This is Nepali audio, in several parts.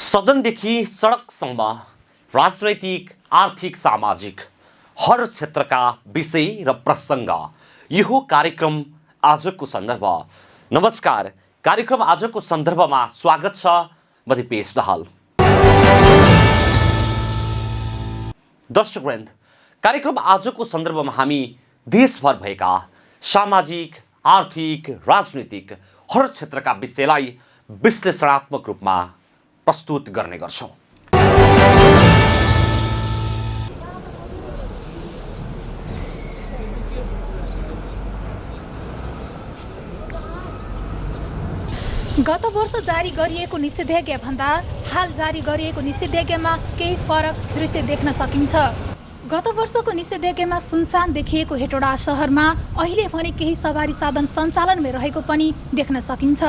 सदनदेखि सडकसम्म राजनैतिक, आर्थिक, सामाजिक हर क्षेत्रका विषय र प्रसङ्ग यो कार्यक्रम आजको सन्दर्भ। नमस्कार, कार्यक्रम आजको सन्दर्भमा स्वागत छ। म दिपेश दाहाल। दर्शकवृन्द, कार्यक्रम आजको सन्दर्भमा हामी देशभर भएका सामाजिक, आर्थिक, राजनीतिक हर क्षेत्रका विषयलाई विश्लेषणात्मक रूपमा प्रस्तुत गर्ने गर्छौं। गत वर्ष जारी गरिएको निषेधाज्ञा भन्दा हाल जारी गरिएको निषेधाज्ञामा केही फरक दृश्य देख्न सकिन्छ। गत वर्षको निषेधाज्ञामा सुनसान देखिएको हेटौडा शहरमा अहिले भने केही सवारी साधन सञ्चालनमा रहेको पनि देख्न सकिन्छ।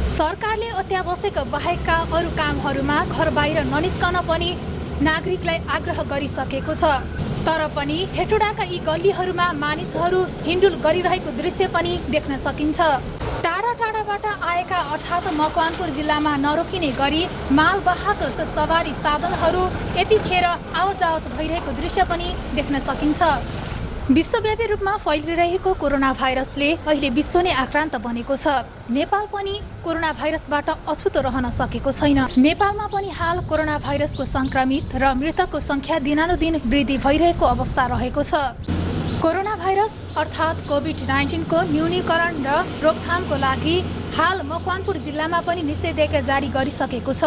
सरकारले अत्यावश्यक बाहेकका अरू कामहरूमा घर बाहिर ननिस्कन पनि नागरिकलाई आग्रह गरिसकेको छ। तर पनि हेटौडाका यी गल्लीहरूमा मानिसहरू हिँडुल गरिरहेको दृश्य पनि देख्न सकिन्छ। टाढा टाढाबाट आएका अर्थात् मकवानपुर जिल्लामा नरोकिने गरी मालवाहक सवारी साधनहरू यतिखेर आवतजावत भइरहेको दृश्य पनि देख्न सकिन्छ। विश्वव्यापी रूपमा फैलिरहेको कोरोना भाइरसले अहिले विश्व नै आक्रान्त बनेको छ। नेपाल पनि कोरोना भाइरसबाट अछुतो रहन सकेको छैन। नेपालमा पनि हाल कोरोना भाइरसको संक्रमित र मृतकको संख्या दिनानुदिन वृद्धि भइरहेको अवस्था रहेको छ। कोरोना भाइरस अर्थात् कोभिड-19 को न्यूनीकरण र रोकथामको लागि हाल मकवानपुर जिल्लामा पनि निषेधाज्ञा जारी गरिसकेको छ।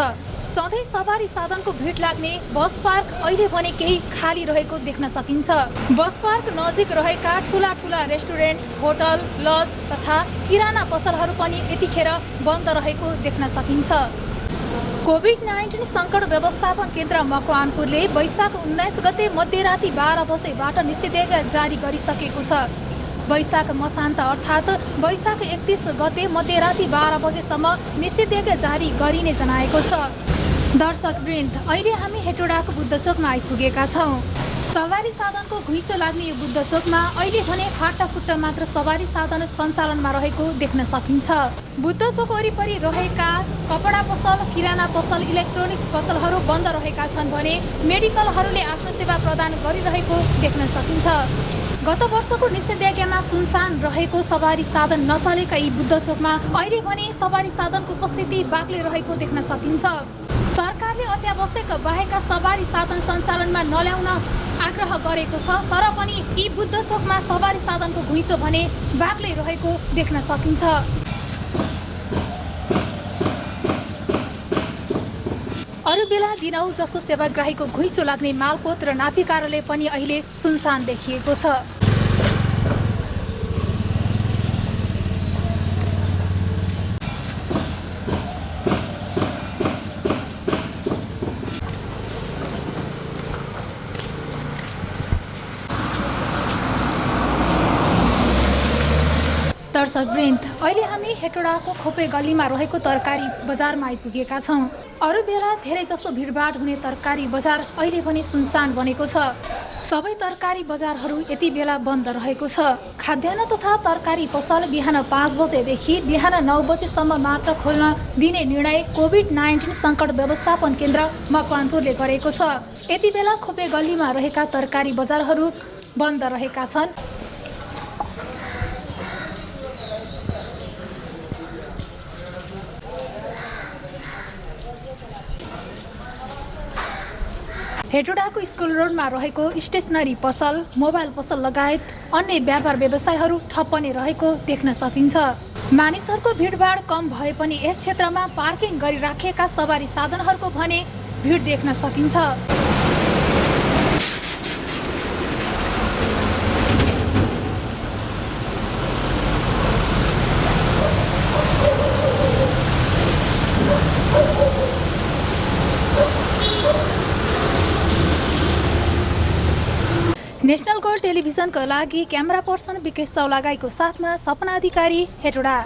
सधैँ सवारी साधनको भिड लाग्ने बस पार्क अहिले भने केही खाली रहेको देख्न सकिन्छ। बस पार्क नजिक रहेका ठुला ठुला रेस्टुरेन्ट, होटल, लज तथा किराना पसलहरू पनि यतिखेर बन्द रहेको देख्न सकिन्छ। कोभिड-19 सङ्कट व्यवस्थापन केन्द्र मकवानपुरले वैशाख 19 गते मध्यराति 12 बजेबाट निषेधाज्ञा जारी गरिसकेको छ। वैशाख मसान्त अर्थात् वैशाख 31 गते मध्यराति 12 बजेसम्म निषेधाज्ञा जारी गरिने जनाएको छ। दर्शकवृन्द, अहिले हामी हेटौडाको बुद्धचोकमा आइपुगेका छौँ। सवारी साधनको घुइँचो लाग्ने यो बुद्धचोकमा अहिले भने फाटाफुट्टा मात्र सवारी साधन सञ्चालनमा रहेको देख्न सकिन्छ। बुद्धचोक वरिपरि रहेका कपडा पसल, किराना पसल, इलेक्ट्रोनिक्स पसलहरू बन्द रहेका छन् भने मेडिकलहरूले आफ्नो सेवा प्रदान गरिरहेको देख्न सकिन्छ। गत वर्षको निषेधाज्ञामा सुनसान रहेको सवारी साधन नचलेका यी बुद्धचोकमा अहिले भने सवारी साधनको उपस्थिति बाक्लै रहेको देख्न सकिन्छ। सरकारले अत्यावश्यक बाहेकका सवारी साधन सञ्चालनमा नल्याउन आग्रह गरेको छ। तर पनि यी बुद्धचोकमा सवारी साधनको घुइँचो भने बाक्लै रहेको देख्न सकिन्छ। अरू बेला दिनौ जसो सेवाग्राहीको घुइँचो लाग्ने मालपोत र नापी कार्यालय पनि अहिले सुनसान देखिएको छ। दर्शकवृन्द, अहिले हामी हेटौडाको खोपे गल्लीमा रहेको तरकारी बजारमा आइपुगेका छौँ। अरू बेला धेरै जसो भिडभाड हुने तरकारी बजार अहिले पनि सुनसान बनेको छ। सबै तरकारी बजारहरू यति बेला बन्द रहेको छ। खाद्यान्न तथा तरकारी पसल बिहान 5 बजेदेखि बिहान 9 बजेसम्म मात्र खोल्न दिने निर्णय कोभिड-19 सङ्कट व्यवस्थापन केन्द्र मकवानपुरले गरेको छ। यति बेला खोपे गल्लीमा रहेका तरकारी बजारहरू बन्द रहेका छन्। हेटौडाको स्कुल रोडमा रहेको स्टेसनरी पसल, मोबाइल पसल लगायत अन्य व्यापार व्यवसायहरू ठप्प नै रहेको देख्न सकिन्छ। मानिसहरूको भिडभाड कम भए पनि यस क्षेत्रमा पार्किङ गरिराखेका सवारी साधनहरूको भने भिड देख्न सकिन्छ। नेशनल गोल्ड टेलिभिजनका लागि क्यामेरा पर्सन विकेश चौलागाईको साथमा सपना अधिकारी हेटौडा।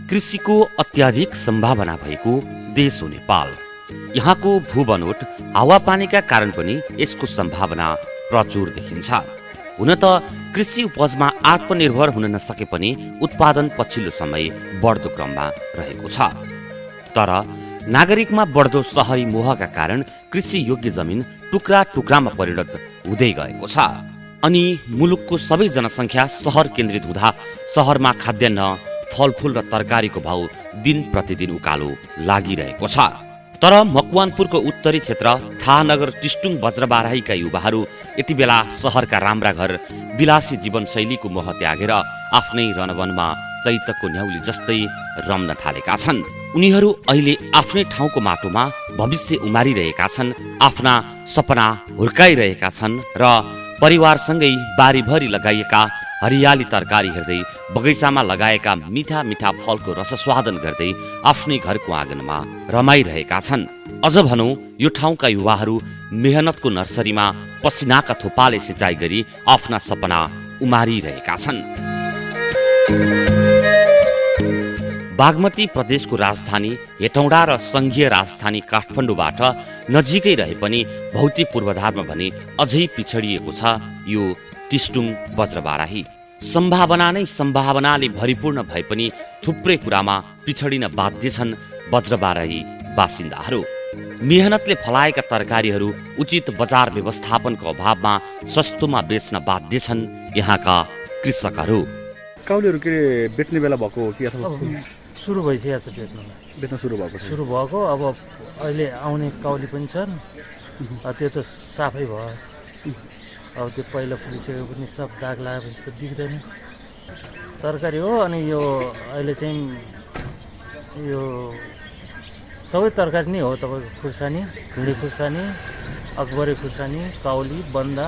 कृषिको अत्याधिक सम्भावना भएको देश हो नेपाल। यहाँको भूबनोट हावापानीका कारण पनि यसको सम्भावना प्रचुर देखिन्छ। हुन त कृषि उपजमा आत्मनिर्भर हुन नसके पनि उत्पादन पछिल्लो समय बढ्दो क्रममा रहेको छ। तर नागरिकमा बढ्दो सहरी मोहका कारण कृषि योग्य जमिन टुक्रा टुक्रामा परिणत हुँदै गएको छ। अनि मुलुकको सबै जनसङ्ख्या सहर केन्द्रित हुँदा सहरमा खाद्यान्न, फलफुल र तरकारीको भाउ दिन प्रतिदिन उकालो लागिरहेको छ। तर मकवानपुरको उत्तरी क्षेत्र थाहानगर टिस्टुङ बज्रबाराहीका युवाहरू यति बेला सहरका राम्रा घर, विलासी जीवनशैलीको मोह त्यागेर आफ्नै रनवनमा चैतको न्याउली जस्तै रम्न थालेका छन्। उनीहरू अहिले आफ्नै ठाउँको माटोमा भविष्य उमारिरहेका छन्, आफ्ना सपना हुर्काइरहेका छन् र परिवारसँगै बारीभरि लगाइएका हरियाली तरकारी हेर्दै, बगैँचामा लगाएका मिठा मिठा फलको रसस्वादन गर्दै आफ्नै घरको आँगनमा रमाइरहेका छन्। अझ भनौँ यो ठाउँका युवाहरू मेहनतको नर्सरीमा पसिनाका थोपाले सिँचाइ गरी आफ्ना सपना उमारिरहेका छन्। बागमती प्रदेशको राजधानी हेटौडा र सङ्घीय राजधानी काठमाडौँबाट नजिकै रहे पनि भौतिक पूर्वाधारमा भने अझै पिछडिएको छ यो टिस्टुङ बज्रबाराही। सम्भावना नै सम्भावनाले भरिपूर्ण भए पनि थुप्रै कुरामा पिछडिन बाध्य छन् बज्रबाराही बासिन्दाहरू। मेहनतले फलाएका तरकारीहरू उचित बजार व्यवस्थापनको अभावमा सस्तोमा बेच्न बाध्य छन् यहाँका कृषकहरू। काउलीहरू के बेच्ने बेला भएको हो कि अथवा सुरु भइसकेको छ बेच्न सुरु भएको छ? सुरु भएको। अब अहिले आउने काउली पनि छन्, त्यो त साफै भयो। अब त्यो पहिला फुलिसकेको पनि सब दाग लगाएपछि त दिख्दैन। तरकारी हो। अनि यो अहिले चाहिँ यो सबै तरकारी नै हो तपाईँको। खुर्सानी, भिँडी खुर्सानी, अकबरे खुर्सानी, काउली, बन्दा,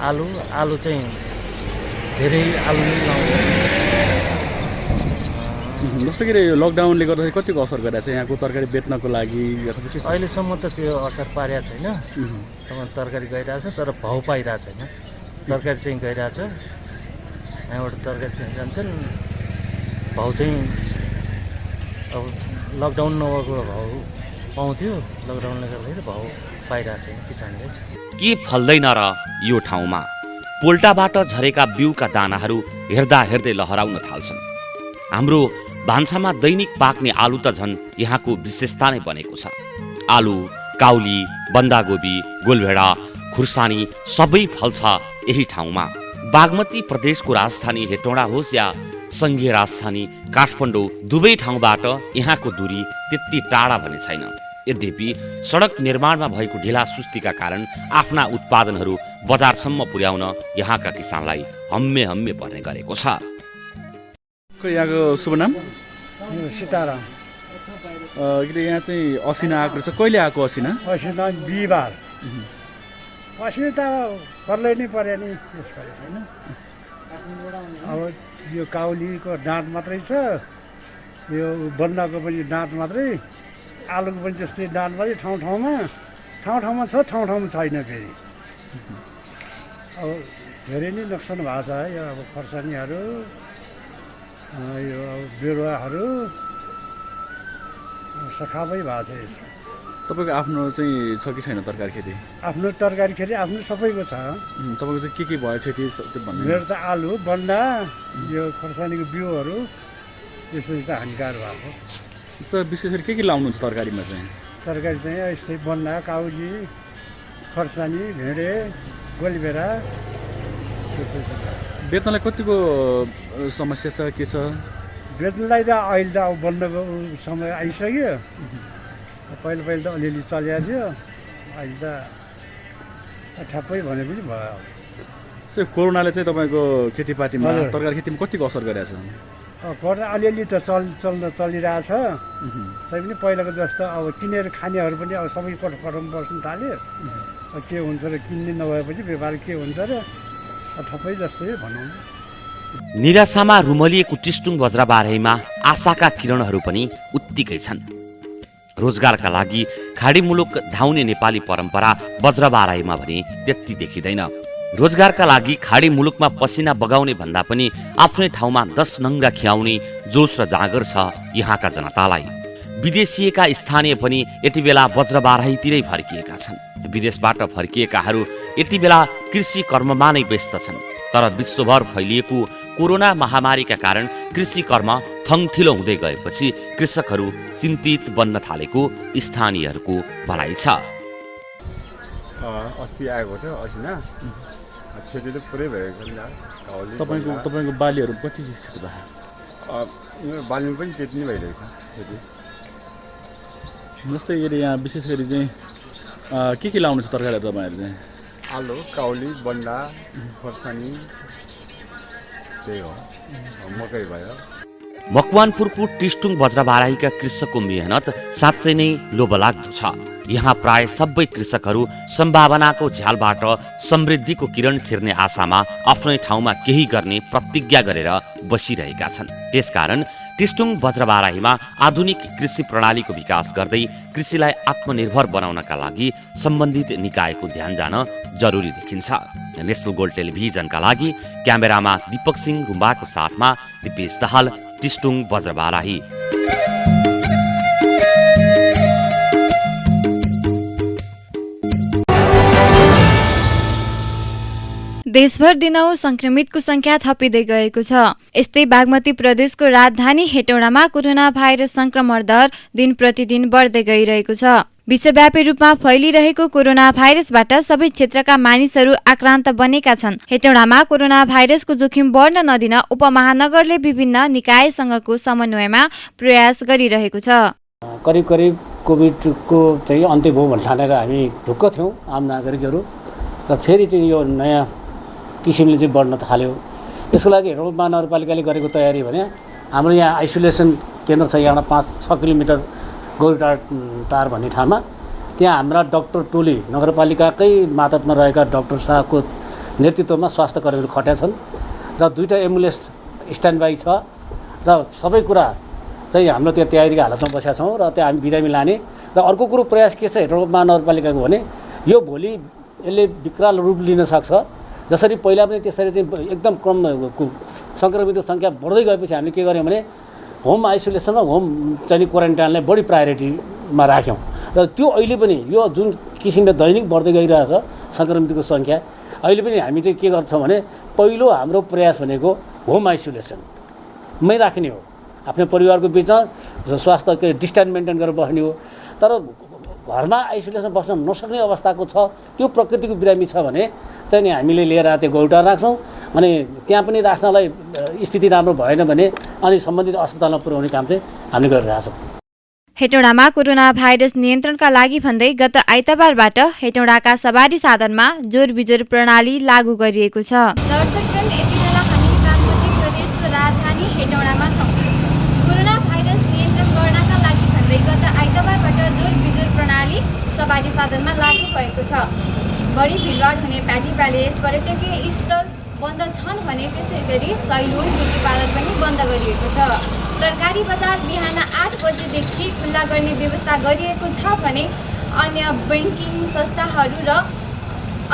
आलु। आलु चाहिँ धेरै आलु नै लाउँछ। जस्तो कि यो लकडाउनले गर्दाखेरि कतिको असर गरेको छ यहाँको तरकारी बेच्नको लागि? अहिलेसम्म त त्यो असर पारेको छैन। तरकारी गइरहेछ तर भाउ पाइरहेको छैन। तरकारी चाहिँ गइरहेछ, यहाँबाट तरकारी चाहिँ जान्छन्, भाउ चाहिँ अब लकडाउन नभएको भाउ पाउँथ्यो, लकडाउनले गर्दाखेरि भाउ पाइरहेको छैन किसानले। के फल्दैन र यो ठाउँमा? पोल्टाबाट झरेका बिउका दानाहरू हेर्दा हेर्दै लहराउन थाल्छन्। हाम्रो भान्सामा दैनिक पाक्ने आलु त झन् यहाँको विशेषता नै बनेको छ। आलु, काउली, बन्दागोबी, गोलभेडा, खुर्सानी सबै फल्छ यही ठाउँमा। बागमती प्रदेशको राजधानी हेटौडा होस् या सङ्घीय राजधानी काठमाडौँ, दुवै ठाउँबाट यहाँको दूरी त्यति टाढा भने छैन। यद्यपि सडक निर्माणमा भएको ढिला सुस्तीका कारण आफ्ना उत्पादनहरू बजारसम्म पुर्याउन यहाँका किसानलाई हम्मे हम्मे पर्ने गरेको छ। यहाँको शुभ नाम? सीताराम। यहाँ चाहिँ असिना आएको छ। कहिले आएको असिना? असिना बिहिबार। असिना त पर्लै नै पर्यो नि यसपालि होइन। अब यो काउलीको डाँट मात्रै छ, यो बन्दाको पनि डाँट मात्रै, आलुको पनि त्यस्तै डाँट मात्रै ठाउँ ठाउँमा छ, ठाउँ ठाउँमा छैन फेरि। अब धेरै नै नोक्सान भएको छ है। यो अब खोर्सानीहरू, यो बिरुवाहरू सखाबै भएको छ। यसो तपाईँको आफ्नो चाहिँ छ कि छैन तरकारी खेती? आफ्नो तरकारी खेती आफ्नो सबैको छ। तपाईँको चाहिँ के भयो खेती भन्नु? मेरो त आलु, बन्दा, यो खोर्सानीको बिउहरू यसरी चाहिँ हानिकार भएको। विशेष गरी के लाउनुहुन्छ तरकारीमा चाहिँ? तरकारी चाहिँ यस्तै बन्दा, काउली, खोर्सानी, भेँडे, गोलभेडा। बेच्नलाई कतिको समस्या छ, के छ? बेच्नलाई त अहिले त अब बन्दको समय आइसक्यो। पहिला त अलिअलि चलिएको थियो, अहिले त ठ्याप्पै भने पनि भयो। कोरोनाले चाहिँ तपाईँको खेतीपातीमा, तरकारी खेतीमा कतिको असर गरेको छ? कोरोना अलिअलि त चलिरहेछ। तैपनि पहिलाको जस्तो अब किनेर खानेहरू पनि अब सबै कोठामा बस्नु थाल्यो। के हुन्छ र किन्ने नभएपछि व्यापार के हुन्छ र ठप्पै जस्तै भनौँ। निराशामा रुमलिएको टिस्टुङ बज्रबाराहीमा आशाका किरणहरू पनि उत्तिकै छन्। रोजगारका लागि खाडी मुलुक धाउने नेपाली परम्परा बज्रबाराईमा भने त्यति देखिँदैन। रोजगारका लागि खाडी मुलुकमा पसिना बगाउने भन्दा पनि आफ्नै ठाउँमा 10 नङ्गा खियाउने जोस र जाँगर छ यहाँका जनतालाई। विदेशिएका स्थानीय पनि यति बेला बज्रबाराईतिरै फर्किएका छन्। विदेशबाट फर्किएकाहरू यति बेला कृषि कर्ममा नै व्यस्त छन्। तर विश्वभर फैलिएको कोरोना महामारीका कारण कृषि कर्म थङथिलो हुँदै गएपछि कृषकहरू चिन्तित बन्न थालेको स्थानीयहरूको भनाइ छ। अस्ति आएको थियो असिना क्षति त पुरै भएको छ नि। तपाईँको बालीहरू कति क्षति भयो? बालीमा पनि त्यति नै भइरहेको छ क्षति। जस्तै यहाँ विशेष गरी चाहिँ के लाउनु छ तरकारीहरू तपाईँहरू चाहिँ? आलु, काउली, बन्डा, खोर्सानी, त्यही हो, मकै भयो। मकवानपुरको टिस्टुङ बज्रबाराईका कृषकको मेहनत साँच्चै नै लोभलाग्दो छ। यहाँ प्राय सबै कृषकहरू सम्भावनाको झ्यालबाट समृद्धिको किरण छिर्ने आशामा आफ्नै ठाउँमा केही गर्ने प्रतिज्ञा गरेर बसिरहेका छन्। त्यसकारण टिस्टुङ बज्रबाराईमा आधुनिक कृषि प्रणालीको विकास गर्दै कृषिलाई आत्मनिर्भर बनाउनका लागि सम्बन्धित निकायको ध्यान जान जरुरी देखिन्छ। नेसनल गोल्ड टेलिभिजनका लागि क्यामेरामा दीपक सिंह रुम्बाको साथमा दिपेश दाहाल, टिस्टुङ बज्रबाराही। देशभर दिनहुँ संक्रमितको संख्या थपिँदै गएको छ। यस्तै बागमती प्रदेशको राजधानी हेटौडामा कोरोना भाइरस संक्रमण दर दिन प्रतिदिन बढ्दै गइरहेको छ। विश्वव्यापी रूपमा फैलिरहेको कोरोना भाइरसबाट सबै क्षेत्रका मानिसहरू आक्रान्त बनेका छन्। हेटौडामा कोरोना भाइरसको जोखिम बढ्न नदिन उपमहानगरले विभिन्न निकायसँगको समन्वयमा प्रयास गरिरहेको छ। करिब करिब कोभिडको चाहिँ अन्त्य भयो भन्ने ठानेर हामी ढुक्क थियौँ आम नागरिकहरू, र फेरि चाहिँ यो नयाँ किसिमले चाहिँ बढ्न थाल्यो। यसको लागि हेटौडा महानगरपालिकाले गरेको तयारी भने हाम्रो यहाँ आइसोलेसन केन्द्र छ यहाँबाट 5-6 किलोमिटर गौरीटार भन्ने ठाउँमा। त्यहाँ हाम्रा डाक्टर टोली नगरपालिकाकै मातहतमा रहेका डाक्टर साहबको नेतृत्वमा स्वास्थ्य कर्मीहरू खट्या छन् र 2टा एम्बुलेन्स स्ट्यान्ड बाई छ र सबै कुरा चाहिँ हाम्रो त्यो तयारीको हालतमा बसेका छौँ र त्यहाँ हामी बिरामी लाने। र अर्को कुरो प्रयास के छ हेटौडा महानगरपालिकाको भने यो भोलि यसले विकराल रूप लिन सक्छ। जसरी पहिला पनि त्यसरी चाहिँ एकदम कम सङ्क्रमितको सङ्ख्या बढ्दै गएपछि हामीले के गर्यौँ भने होम आइसोलेसन र होम चाहिँ क्वारेन्टाइनलाई बढी प्रायोरिटीमा राख्यौँ। र त्यो अहिले पनि यो जुन किसिमले दैनिक बढ्दै गइरहेछ सङ्क्रमितको सङ्ख्या, अहिले पनि हामी चाहिँ के गर्छौँ भने पहिलो हाम्रो प्रयास भनेको होम आइसोलेसनमै राख्ने हो। आफ्नो परिवारको बिचमा स्वास्थ्य डिस्टेन्स मेन्टेन गरेर बस्ने हो। तर घरमा आइसोलेसन बस्न नसक्ने अवस्थाको छ, त्यो प्रकृतिको बिरामी छ भने चाहिँ नि हामीले लिएर त्यो गौटा राख्छौँ। अनि त्यहाँ पनि राख्नलाई स्थिति राम्रो भएन भने अनि सम्बन्धित अस्पतालमा पुर्याउने काम चाहिँ हामीले गरिरहेछौँ। हेटौडामा कोरोना भाइरस नियन्त्रणका लागि भन्दै गत आइतबारबाट हेटौडाका सवारी साधनमा जोर बिजोर प्रणाली लागू गरिएको छ। दर्शकगण, यति बेला हामी बागमती प्रदेशको राजधानी हेटौडामा छौँ। कोरोना भाइरस नियन्त्रण गर्नका लागि भन्दै गत आइतबारबाट जोर बिजोर प्रणाली सवारी साधनमा लागू भएको छ। बढी भिडभाड हुने प्याटी प्यालेस, पर्यटकीय स्थल बन्द छन् भने त्यसै गरी सैलुन, ब्युटी पार्लर पनि बन्द गरिएको छ। तरकारी बजार बिहान 8 बजेदेखि खुल्ला गर्ने व्यवस्था गरिएको छ भने अन्य ब्याङ्किङ संस्थाहरू र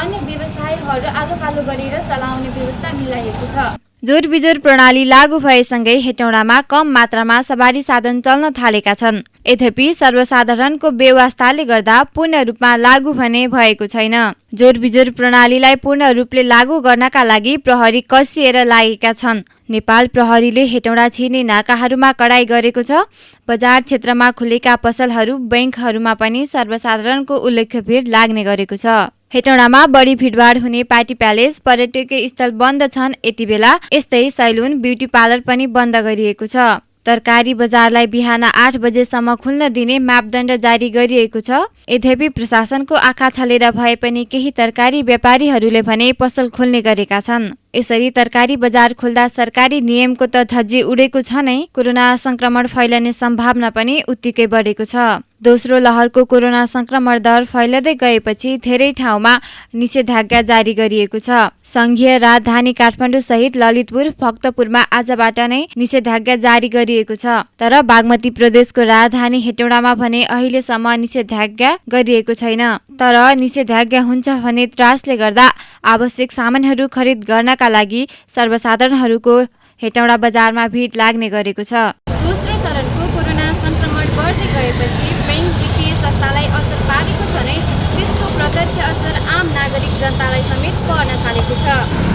अन्य व्यवसायहरू आलो पालो गरेर चलाउने व्यवस्था मिलाइएको छ। जोर बिजोर प्रणाली लागू भएसँगै हेटौडामा कम मात्रामा सवारी साधन चल्न थालेका छन्। यद्यपि सर्वसाधारणको बेवास्ताले गर्दा पूर्ण रूपमा लागू भने भएको छैन। जोर बिजोर प्रणालीलाई पूर्ण रूपले लागू गर्नका लागि प्रहरी कसिएर लागेका छन्। नेपाल प्रहरीले हेटौडा छिर्ने नाकाहरूमा कडाई गरेको छ। बजार क्षेत्रमा खुलेका पसलहरू, बैंकहरूमा पनि सर्वसाधारणको उल्लेख्य भिड लाग्ने गरेको छ। हेटौडामा बढी भिडभाड हुने पार्टी प्यालेस, पर्यटकीय स्थल बन्द छन्। यति बेला यस्तै सैलुन, ब्युटी पार्लर पनि बन्द गरिएको छ। तरकारी बजारलाई बिहान 8 बजेसम्म खुल्न दिने मापदण्ड जारी गरिएको छ। यद्यपि प्रशासनको आँखा छलेर भए पनि केही तरकारी व्यापारीहरूले भने पसल खोल्ने गरेका छन्। यसरी तरकारी बजार खुल्दा सरकारी नियमको त धज्जी उडेको छ नै, कोरोना संक्रमण फैलने सम्भावना पनि उत्तिकै बढेको छ। दोस्रो लहरको कोरोना संक्रमण दर फैलदै गएपछि धेरै ठाउँमा निषेधाज्ञा जारी गरिएको छ। संघीय राजधानी काठमाडौँ सहित ललितपुर, भक्तपुरमा आजबाट नै निषेधाज्ञा जारी गरिएको छ। तर बागमती प्रदेशको राजधानी हेटौडामा भने अहिलेसम्म निषेधाज्ञा गरिएको छैन। तर निषेधाज्ञा हुन्छ भने त्रासले गर्दा आवश्यक सामानहरू खरिद गर्नका लागि सर्वसाधारणहरूको हेटौडा बजारमा भिड लाग्ने गरेको छ। दोस्रो चरणको कोरोना संक्रमण बढ्दै गएपछि बैंक वित्तीय संस्थालाई असर पारेको छ नै त्यसको प्रत्यक्ष असर आम नागरिक जनतालाई समेत पर्न थालेको छ।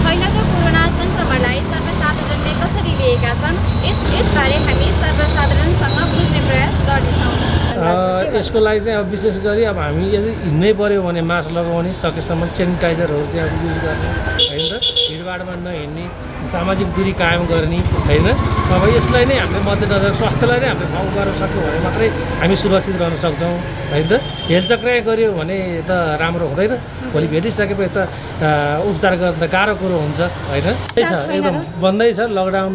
फैलाएको कोरोना संक्रमणलाई सर्वसाधारणले कसरी लिएका छन् यसबारे हामी सर्वसाधारणसँग बुझ्ने प्रयास गर्नेछौँ। यसको लागि चाहिँ अब विशेष गरी अब हामी यदि हिँड्नै पऱ्यो भने मास्क लगाउने, सकेसम्म सेनिटाइजरहरू चाहिँ अब युज गर्ने होइन त, भिडभाडमा नहिँड्ने, सामाजिक दूरी कायम गर्ने होइन। अब यसलाई नै हामीले मध्यनजर स्वास्थ्यलाई नै हामीले ठाउँ गर्न सक्यौँ भने मात्रै हामी सुरक्षित रहन सक्छौँ होइन त। हेलचक्राइ गऱ्यो भने त राम्रो हुँदैन, भोलि भेटिसकेपछि त उपचार गर्न त गाह्रो कुरो हुन्छ होइन। त्यही छ, एकदम बन्दै छ, लकडाउन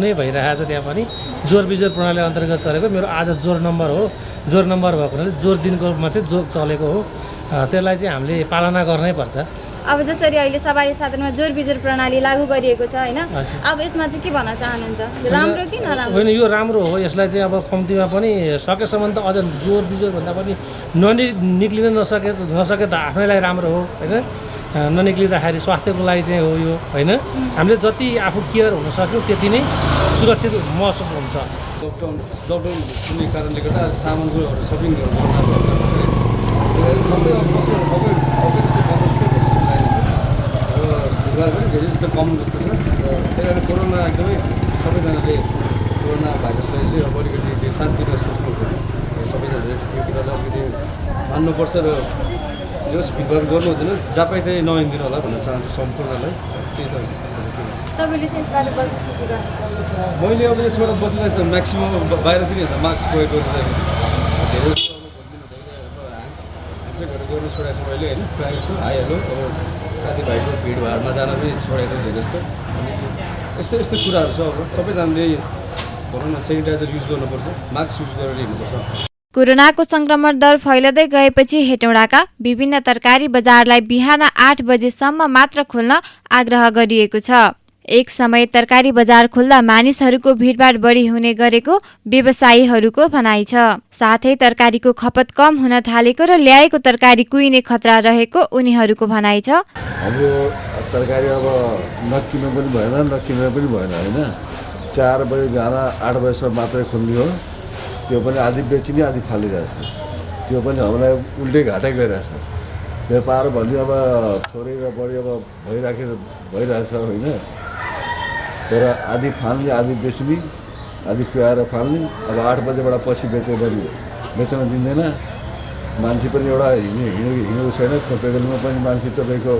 नै भइरहेको छ। त्यहाँ पनि जोर बिजोर प्रणाली अन्तर्गत चलेको। मेरो आज जोर नम्बर हो, जोर नम्बर भएको हुनाले जोर दिनकोमा चाहिँ जोर चलेको हो, त्यसलाई चाहिँ हामीले पालना गर्नै पर्छ। अब जसरी अहिले सवारी साधनमा जोर बिजोर प्रणाली लागू गरिएको छ होइन, अब यसमा चाहिँ के भन्न चाहनुहुन्छ, राम्रो कि नराम्रो? होइन, यो राम्रो हो। यसलाई चाहिँ अब कम्तीमा पनि सकेसम्म त अझ जोर बिजोर भन्दा पनि निक्लिन नसके त आफ्नैलाई राम्रो हो होइन। ननिक्लिँदाखेरि स्वास्थ्यको लागि चाहिँ हो यो होइन। हामीले जति आफू केयर हुन सक्यो त्यति नै सुरक्षित महसुस हुन्छ। लकडाउन हुने कारणले गर्दा सामानको सपिङ धेरै जस्तो कम जस्तो छ। त्यही कारण कोरोना एकदमै सबैजनाले कोरोना भाइरसलाई चाहिँ अब अलिकति त्यो शान्तिमा सोच्नु पऱ्यो। सबैजनाले यो कुरालाई अलिकति मान्नुपर्छ र जस भिडभाड गर्नु हुँदैन, जहाँ पाइ त्यही नहिँडिदिनु होला भन्न चाहन्छु सम्पूर्णलाई। त्यही त तपाईँले चाहिँ यसबाट बस्नु के गर्नु? मैले अब यसबाट बस्नलाई त म्याक्सिमम बाहिरतिर हिँड्दा मास्क प्रयोग गर्दाखेरि धेरै जस्तो ह्यान्डसेकहरू गर्नु छोडेको छ मैले होइन। प्रायः जस्तो आइहाल्यो, अब साथीभाइको भिडभाडमा जान पनि छोडेको छ धेरै जस्तो। यस्तो यस्तो कुराहरू छ। अब सबैजनाले भनौँ न सेनिटाइजर युज गर्नुपर्छ, मास्क युज गरेर हिँड्नुपर्छ। कोरोनाको संक्रमण दर फैलदै गएपछि हेटौडाका विभिन्न तरकारी बजारलाई बिहान 8 बजेसम्म मात्र खोल्न आग्रह गरिएको छ। एक समय तरकारी बजार खुल्दा मानिसहरूको भिडभाड बढी हुने गरेको व्यवसायीहरूको भनाइ छ। साथै तरकारीको खपत कम हुन थालेको र ल्याएको तरकारी कुहिने खतरा रहेको उनीहरूको भनाइ छ। हाम्रो तरकारी अब नकिन्नु पनि भएन, नकिनेर पनि भएन होइन। 4 बजे बिहान 8 बजेसम्म मात्रै खोल्ने हो, त्यो पनि आधी बेचिने आधी फालिरहेछ। त्यो पनि हामीलाई उल्टै घाटै गइरहेछ। व्यापार भन्ने अब थोरै र बढी अब भइरहेछ होइन। तर आधी फाल्ने आधी बेच्ने, आधी कुहाएर फाल्ने। अब 8 बजेबाट पछि बेच्यो भने बेच्न दिँदैन। मान्छे पनि एउटा हिँडेको छैन। खोपेगलीमा पनि मान्छे तपाईँको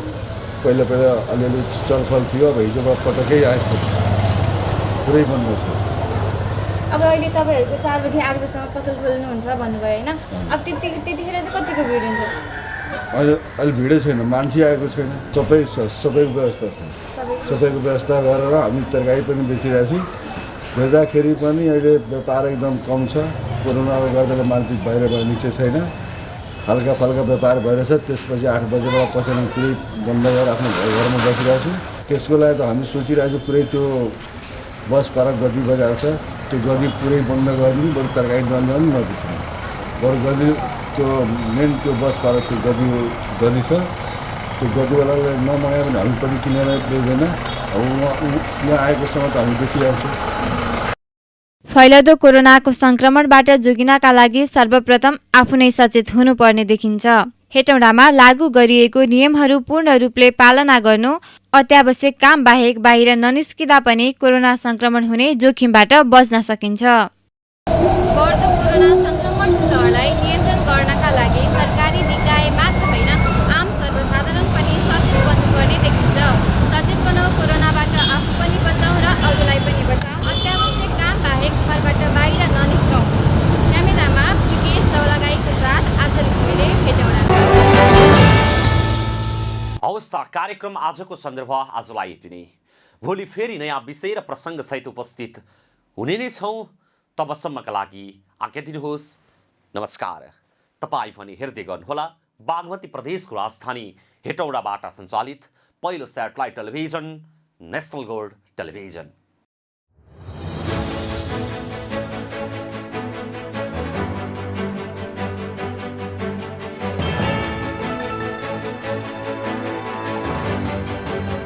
पहिला अलिअलि चलफल थियो, अब हिजोबाट पटक्कै आएछ, पुरै बन्द छ। अब अहिले तपाईँहरूको 4 बजी 8 बजीसम्म पसल खोल्नुहुन्छ भन्नुभयो होइन, अब त्यतिखेर चाहिँ कतिको भिड हुन्छ? अहिले भिडै छैन, मान्छे आएको छैन, सबैको व्यवस्था छ। सबैको व्यवस्था गरेर हामी तरकारी पनि बेचिरहेको छौँ। बेच्दाखेरि पनि अहिले व्यापार एकदम कम छ। कोरोनाले गर्दा मान्छे बाहिर निस्केको छैन, हल्का फल्का व्यापार भइरहेछ। त्यसपछि 8 बजेबाट पसल पुरै बन्द गरेर आफ्नो घरमा बसिरहेको छौँ। त्यसको लागि त हामी सोचिरहेको छौँ पुरै त्यो बस पार्क गदी बजार छ, त्यो गदी पुरै बन्द गर्ने, बरु तरकारी नबेच्ने, बरु गदी त्यो मेन त्यो बस पार्क त्यो गदी छ, त्यो गदीवालाले नमगायो भने हामी पनि किनेर बेच्दैन। अब यहाँ आएको समय त हामी बेचिरहेको छौँ। फैलदो कोरोनाको संक्रमणबाट जोगिनका लागि सर्वप्रथम आफू नै सचेत हुनुपर्ने देखिन्छ। हेटौडामा लागू गरिएको नियमहरू पूर्ण रूपले पालना गर्नु, अत्यावश्यक काम बाहेक बाहिर ननिस्किँदा पनि कोरोना संक्रमण हुने जोखिमबाट बच्न सकिन्छ। बढ्दो कोरोना संक्रमणको दरलाई नियन्त्रण गर्नका लागि सरकारी निकाय मात्र होइन, आम सर्वसाधारण पनि सचेत बन्नुपर्ने देखिन्छ। सचेत बनाऊ, कोरोनाबाट आफू पनि बचाऊ र अरूलाई पनि बचाऊ। अत्यावश्यक काम बाहेक घरबाट बाहिर ननिस्कौँ। क्यामेरामा विकेश दौलागाईको साथ आचल घिमिरे, हेटौडा। हवस् त, कार्यक्रम आजको सन्दर्भ आजलाई यति नै। भोलि फेरि नयाँ विषय र प्रसङ्गसहित उपस्थित हुने नै छौँ। तबसम्मका लागि आज्ञा दिनुहोस्। नमस्कार। तपाईँ पनि हेर्दै गर्नुहोला बागमती प्रदेशको राजधानी हेटौडाबाट सञ्चालित पहिलो satellite television national gold television.